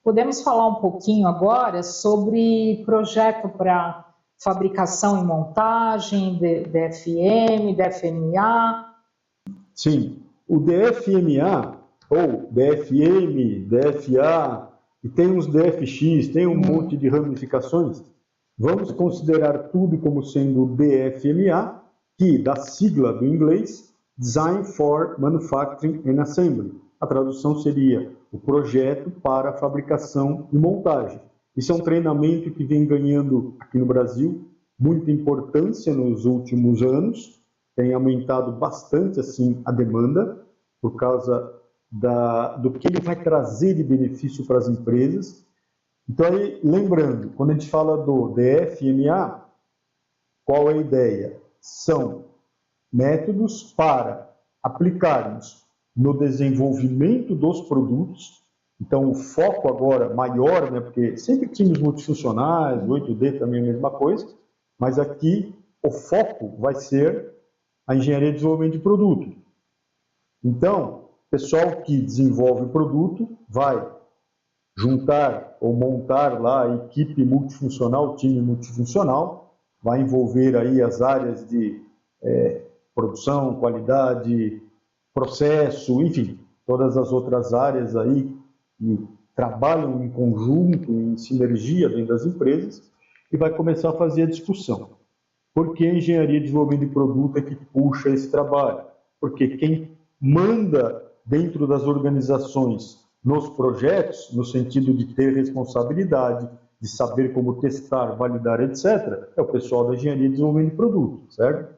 Podemos falar um pouquinho agora sobre projeto para fabricação e montagem, DFM, DFMA? Sim, o DFMA, ou DFM, DFA, e tem uns DFX, tem um monte de ramificações. Vamos considerar tudo como sendo DFMA, que da sigla do inglês, Design for Manufacturing and Assembly. A tradução seria o projeto para fabricação e montagem. Isso é um treinamento que vem ganhando aqui no Brasil muita importância nos últimos anos, tem aumentado bastante assim a demanda por causa do que ele vai trazer de benefício para as empresas. Então, aí, lembrando, quando a gente fala do DFMA, qual é a ideia? São métodos para aplicarmos no desenvolvimento dos produtos. Então, o foco agora maior, né, porque sempre tínhamos multifuncionais, 8D também é a mesma coisa, mas aqui o foco vai ser a engenharia de desenvolvimento de produto. Então, o pessoal que desenvolve o produto vai juntar ou montar lá a equipe multifuncional, time multifuncional, vai envolver aí as áreas de produção, qualidade, processo, enfim, todas as outras áreas aí que trabalham em conjunto, em sinergia dentro das empresas, e vai começar a fazer a discussão. Por que a engenharia de desenvolvimento de produto é que puxa esse trabalho? Porque quem manda dentro das organizações nos projetos, no sentido de ter responsabilidade, de saber como testar, validar, etc., é o pessoal da engenharia de desenvolvimento de produto, certo?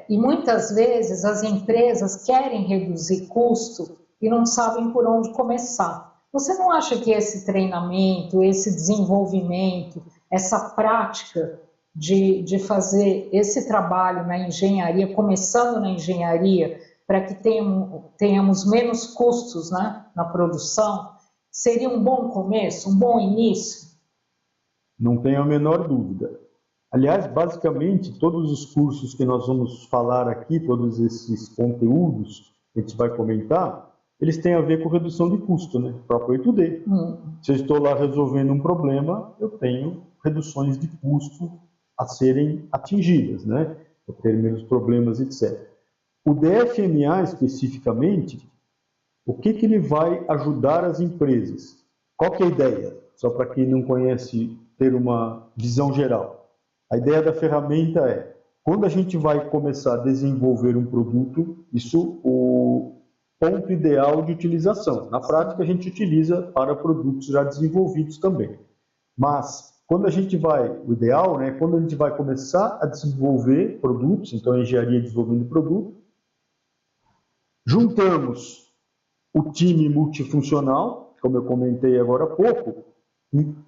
E muitas vezes as empresas querem reduzir custo e não sabem por onde começar. Você não acha que esse treinamento, esse desenvolvimento, essa prática de fazer esse trabalho na engenharia, começando na engenharia, para que tenhamos menos custos, né, na produção, seria um bom começo, um bom início? Não tenho a menor dúvida. Aliás, basicamente, todos os cursos que nós vamos falar aqui, todos esses conteúdos que a gente vai comentar, eles têm a ver com redução de custo, né? O próprio 8D. Se eu estou lá resolvendo um problema, eu tenho reduções de custo a serem atingidas, né? Eu ter menos problemas, etc. O DFMA, especificamente, o que ele vai ajudar as empresas? Qual que é a ideia? Só para quem não conhece, ter uma visão geral. A ideia da ferramenta é, quando a gente vai começar a desenvolver um produto, isso o ponto ideal de utilização. Na prática, a gente utiliza para produtos já desenvolvidos também. Mas, quando a gente vai, o ideal, né, quando a gente vai começar a desenvolver produtos, então a engenharia de desenvolvimento de produto, juntamos o time multifuncional, como eu comentei agora há pouco,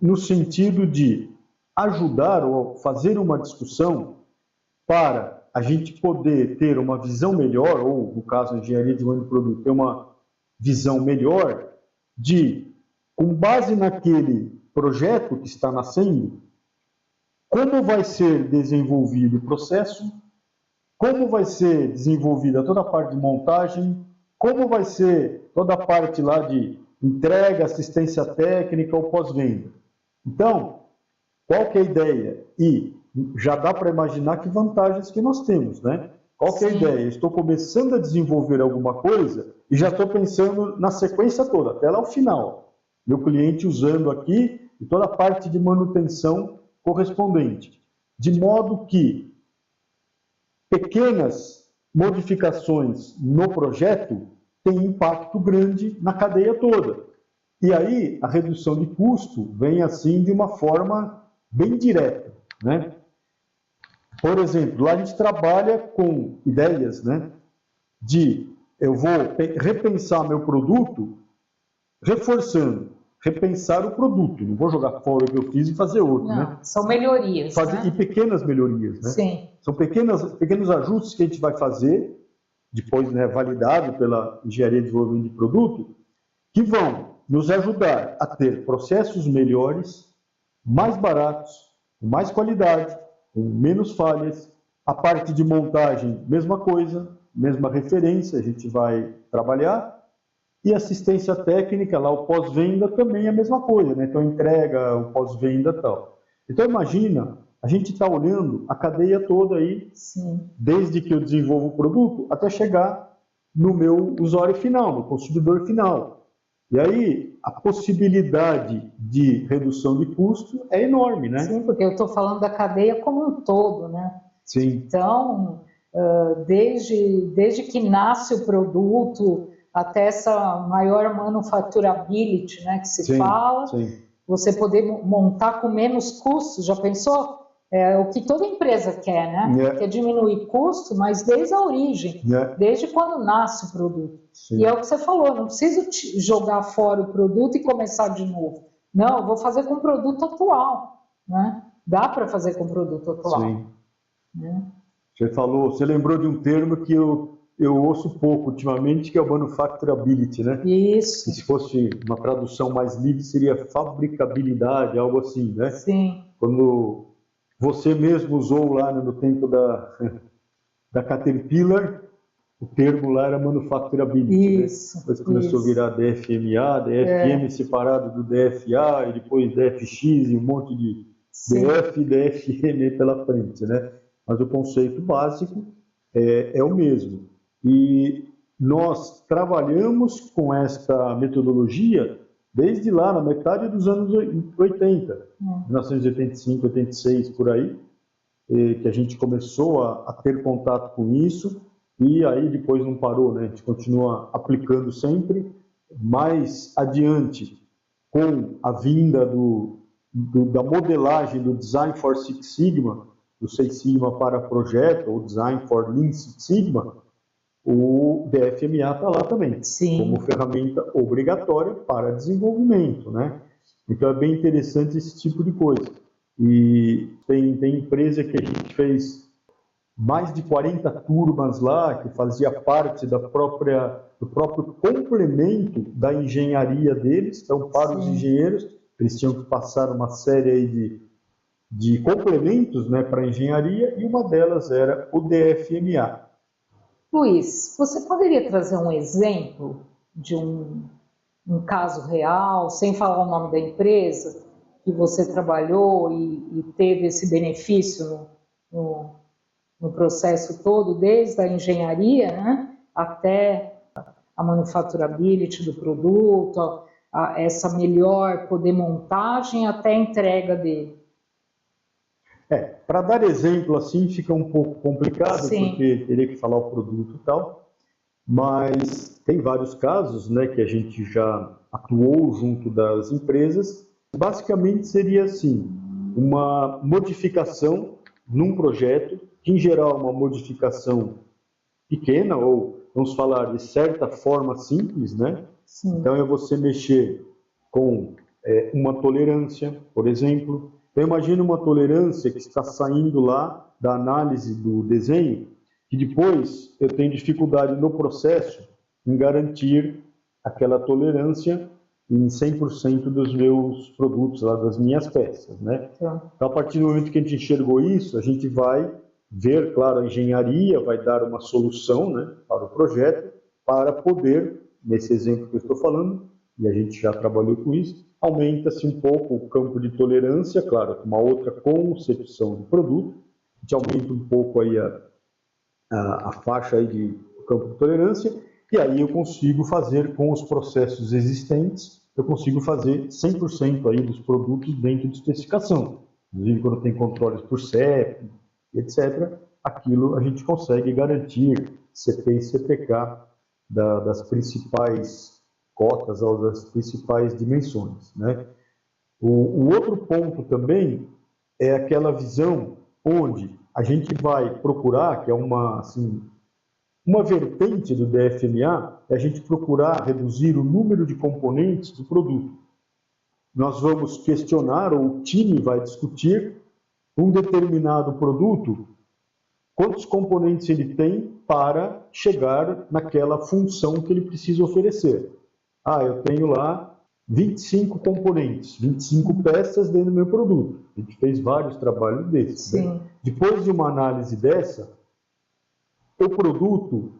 no sentido de ajudar ou fazer uma discussão para a gente poder ter uma visão melhor, ou no caso, a engenharia de desenvolvimento de produto, ter uma visão melhor de, com base naquele projeto que está nascendo, como vai ser desenvolvido o processo, como vai ser desenvolvida toda a parte de montagem, como vai ser toda a parte lá de entrega, assistência técnica ou pós-venda. Então, qual que é a ideia? E já dá para imaginar que vantagens que nós temos, né? Qual que é a ideia? Eu estou começando a desenvolver alguma coisa e já estou pensando na sequência toda, até lá o final. Meu cliente usando aqui e toda a parte de manutenção correspondente. De modo que pequenas modificações no projeto têm impacto grande na cadeia toda. E aí a redução de custo vem assim de uma forma bem direta, né? Por exemplo, lá a gente trabalha com ideias, né, de eu vou repensar meu produto, reforçando, repensar o produto, não vou jogar fora o que eu fiz e fazer outro, não, né? São melhorias, né? E pequenas melhorias, né? Sim. São pequenos ajustes que a gente vai fazer, depois, né, validado pela engenharia de desenvolvimento de produto, que vão nos ajudar a ter processos melhores, mais baratos, com mais qualidade, com menos falhas. A parte de montagem, mesma coisa, mesma referência, a gente vai trabalhar. E assistência técnica, lá o pós-venda também é a mesma coisa, né? Então entrega, o pós-venda e tal. Então imagina, a gente está olhando a cadeia toda aí, Sim. desde que eu desenvolvo o produto até chegar no meu usuário final, no consumidor final. E aí a possibilidade de redução de custo é enorme, né? Sim, porque eu estou falando da cadeia como um todo, né? Sim. Então, desde que nasce o produto até essa maior manufacturability, né, que se fala, você poder montar com menos custos, já pensou? É o que toda empresa quer, né? Quer diminuir custo, mas desde a origem, desde quando nasce o produto. Sim. E é o que você falou, não preciso jogar fora o produto e começar de novo. Não, eu vou fazer com o produto atual, né? Dá para fazer com o produto atual. Sim. Né? Você lembrou de um termo que eu ouço pouco ultimamente, que é o manufacturability, né? Isso. Que se fosse uma tradução mais livre, seria fabricabilidade, algo assim, né? Sim. Quando você mesmo usou lá no tempo da Caterpillar, o termo lá era manufacturability, isso, né? Depois começou a virar DFMA, DFM separado do DFA, e depois DFX, e um monte de DF e DFM pela frente, né? Mas o conceito básico é o mesmo. E nós trabalhamos com esta metodologia desde lá, na metade dos anos 80, 1985, 86, por aí, que a gente começou a ter contato com isso, e aí depois não parou, né? A gente continua aplicando sempre. Mais adiante, com a vinda da modelagem do Design for Six Sigma, do Seis Sigma para projeto, ou Design for Lean Six Sigma, o DFMA está lá também, como ferramenta obrigatória para desenvolvimento, né? Então é bem interessante esse tipo de coisa. E tem empresa que a gente fez mais de 40 turmas lá, que fazia parte do próprio complemento da engenharia deles. Então, para os engenheiros, eles tinham que passar uma série aí de complementos, né, para a engenharia, e uma delas era o DFMA. Luiz, você poderia trazer um exemplo de um caso real, sem falar o nome da empresa, que você trabalhou e teve esse benefício no processo todo, desde a engenharia, né, até a manufacturability do produto, essa melhor poder montagem até a entrega dele? Para dar exemplo assim fica um pouco complicado, Sim. porque teria que falar o produto e tal, mas tem vários casos, né, que a gente já atuou junto das empresas. Basicamente seria assim, uma modificação num projeto, que em geral é uma modificação pequena, ou vamos falar de certa forma simples, né? Sim. Então é você mexer com uma tolerância, por exemplo. Então imagina uma tolerância que está saindo lá da análise do desenho, que depois eu tenho dificuldade no processo em garantir aquela tolerância em 100% dos meus produtos, lá, das minhas peças, né? Então, a partir do momento que a gente enxergou isso, a gente vai ver, claro, a engenharia vai dar uma solução, né, para o projeto, para poder, nesse exemplo que eu estou falando, e a gente já trabalhou com isso, aumenta-se um pouco o campo de tolerância, claro, com uma outra concepção do produto, a gente aumenta um pouco aí a faixa aí de campo de tolerância, e aí eu consigo fazer com os processos existentes, eu consigo fazer 100% aí dos produtos dentro de especificação. Inclusive, quando tem controles por CEP, etc., aquilo a gente consegue garantir CP e CPK das principais cotas ou das principais dimensões, né? O outro ponto também é aquela visão onde a gente vai procurar, que é uma vertente do DFMA, é a gente procurar reduzir o número de componentes do produto. Nós vamos questionar, ou o time vai discutir, um determinado produto, quantos componentes ele tem para chegar naquela função que ele precisa oferecer. Eu tenho lá 25 componentes, 25 peças dentro do meu produto. A gente fez vários trabalhos desses. Né? Depois de uma análise dessa, o produto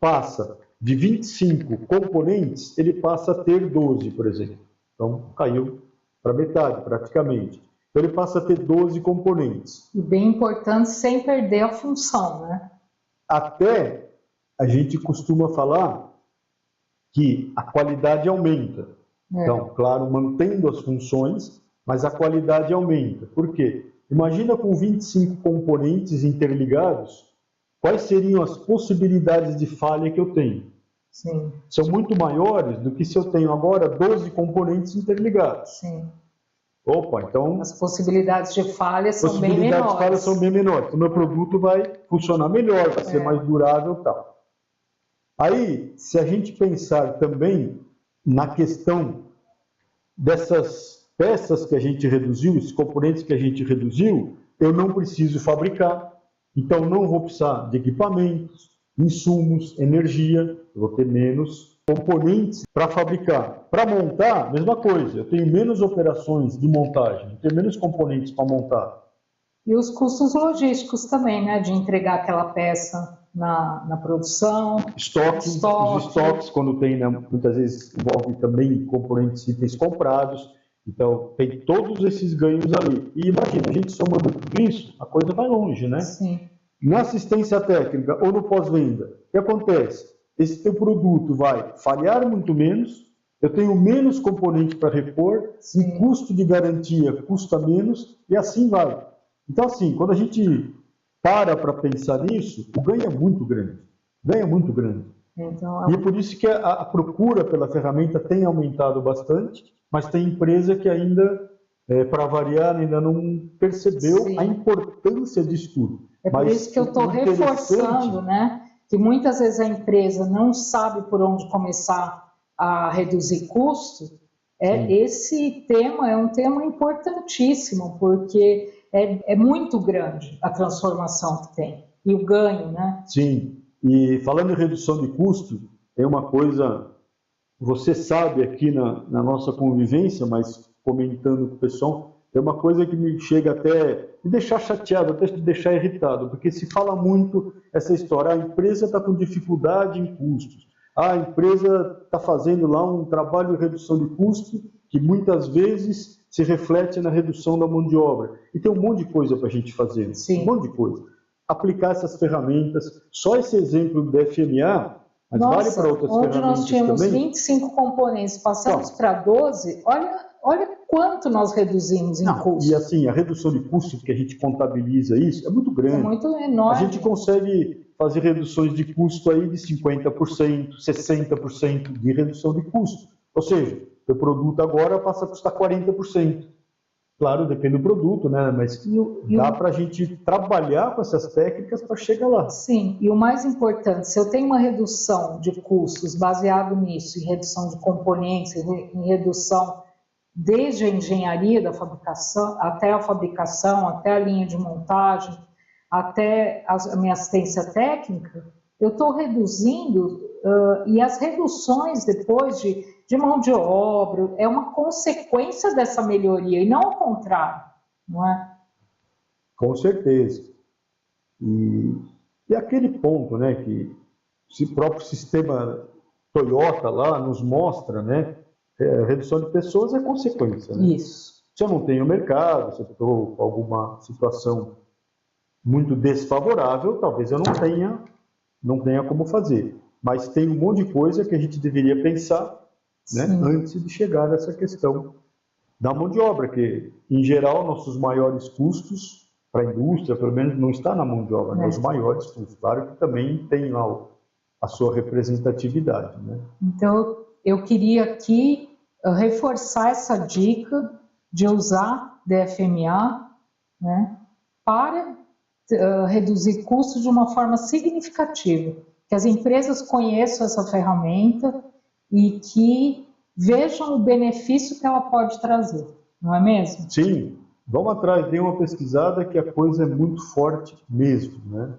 passa de 25 componentes, ele passa a ter 12, por exemplo. Então, caiu para metade, praticamente. Então, ele passa a ter 12 componentes. E bem importante, sem perder a função, né? Até a gente costuma falar que a qualidade aumenta. Então, claro, mantendo as funções, mas a qualidade aumenta. Por quê? Imagina com 25 componentes interligados, quais seriam as possibilidades de falha que eu tenho? Sim. São muito maiores do que se eu tenho agora 12 componentes interligados. Sim. Opa, então... As possibilidades de falha são bem menores. Possibilidades de falha são bem menores. O meu produto vai funcionar melhor, vai ser mais durável e tal. Aí, se a gente pensar também na questão dessas peças que a gente reduziu, esses componentes que a gente reduziu, eu não preciso fabricar. Então, não vou precisar de equipamentos, insumos, energia, eu vou ter menos componentes para fabricar. Para montar, mesma coisa, eu tenho menos operações de montagem, eu tenho menos componentes para montar. E os custos logísticos também, né? De entregar aquela peça na produção. Os estoques, quando tem, né, muitas vezes envolve também componentes e itens comprados. Então, tem todos esses ganhos ali. E imagina, a gente somando tudo isso, a coisa vai longe, né? Sim. Na assistência técnica ou no pós-venda, o que acontece? Esse teu produto vai falhar muito menos, eu tenho menos componente para repor, o custo de garantia custa menos, e assim vai. Então, assim, quando a gente para pensar nisso, o ganho é muito grande. Ganho é muito grande. Então, E é por isso que a procura pela ferramenta tem aumentado bastante, mas tem empresa que ainda, para variar, ainda não percebeu a importância disso tudo. É por isso que eu estou reforçando, né? Que muitas vezes a empresa não sabe por onde começar a reduzir custo. Esse tema é um tema importantíssimo, porque é muito grande a transformação que tem e o ganho, né? Sim, e falando em redução de custo, tem uma coisa, você sabe aqui na nossa convivência, mas comentando com o pessoal, tem uma coisa que me chega até me deixar chateado, até me deixar irritado, porque se fala muito essa história, a empresa está com dificuldade em custos, a empresa está fazendo lá um trabalho de redução de custo que muitas vezes se reflete na redução da mão de obra. E tem um monte de coisa para a gente fazer, um monte de coisa. Aplicar essas ferramentas, só esse exemplo do FMA, mas vale para outras ferramentas também. Onde nós tínhamos 25 componentes, passamos para 12, olha quanto nós reduzimos em custo. E assim, a redução de custos que a gente contabiliza isso é muito grande. É muito enorme. A gente consegue fazer reduções de custo aí de 50%, 60% de redução de custo. Ou seja, o produto agora passa a custar 40%. Claro, depende do produto, né? Mas dá para a gente trabalhar com essas técnicas para chegar lá. Sim, e o mais importante, se eu tenho uma redução de custos baseado nisso, em redução de componentes, em redução desde a engenharia da fabricação, até a linha de montagem, até a minha assistência técnica, eu estou reduzindo, e as reduções depois de mão de obra é uma consequência dessa melhoria, e não ao contrário, não é? Com certeza. E aquele ponto, né, que o próprio sistema Toyota lá nos mostra, né, redução de pessoas é consequência. Né? Isso. Se eu não tenho mercado, se eu estou com alguma situação muito desfavorável, talvez eu não tenha como fazer. Mas tem um monte de coisa que a gente deveria pensar, né, antes de chegar nessa questão da mão de obra, que, em geral, nossos maiores custos para a indústria, pelo menos, não está na mão de obra, né, os maiores custos. Claro que também tem lá a sua representatividade. Né? Então, eu queria aqui reforçar essa dica de usar DFMA, né, para reduzir custos de uma forma significativa, que as empresas conheçam essa ferramenta e que vejam o benefício que ela pode trazer, não é mesmo? Sim, vamos atrás, dê uma pesquisada que a coisa é muito forte mesmo, né?